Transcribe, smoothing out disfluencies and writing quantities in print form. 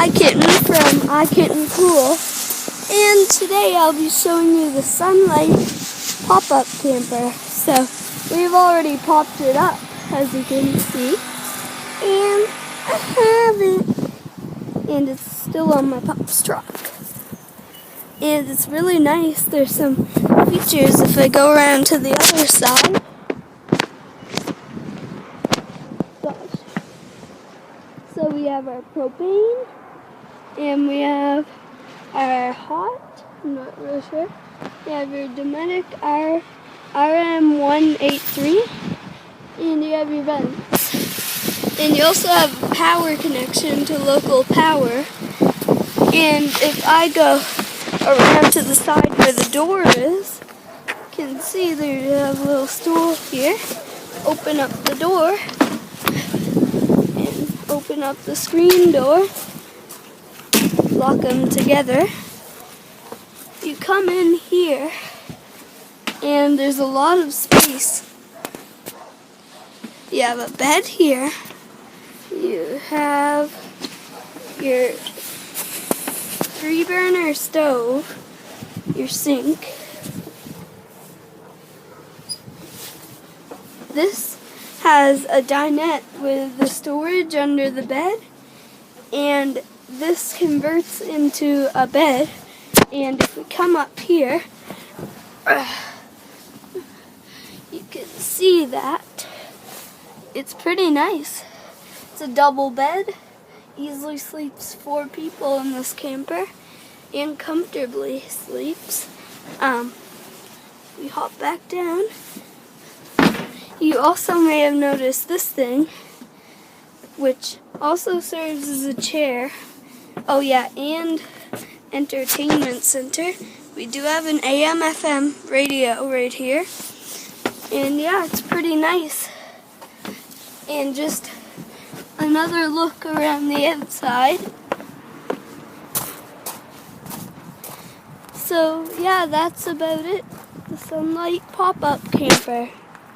Kitten from Kitten Cool, and today I'll be showing you the Sunlight pop-up camper. So we've already popped it up, as you can see, and I have it, and it's still on my pup's truck. And it's really nice. There's some features if I go around to the other side. So we have our propane, and we have our hot, I'm not really sure. We have your Dometic RM183, and you have your vents. And you also have a power connection to local power. And if I go around to the side where the door is, you can see there you have a little stool here. Open up the door. Open up the screen door, lock them together. You come in here, and there's a lot of space. You have a bed here. You have your 3-burner stove, your sink. This has a dinette with the storage under the bed, and this converts into a bed. And if we come up here, you can see that it's pretty nice. It's a double bed, easily sleeps 4 people in this camper, and comfortably sleeps. We hop back down. You also may have noticed this thing, which also serves as a chair. Oh yeah, and entertainment center. We do have an AM/FM radio right here. And yeah, it's pretty nice. And just another look around the inside. So yeah, that's about it. The Sunlight pop-up camper.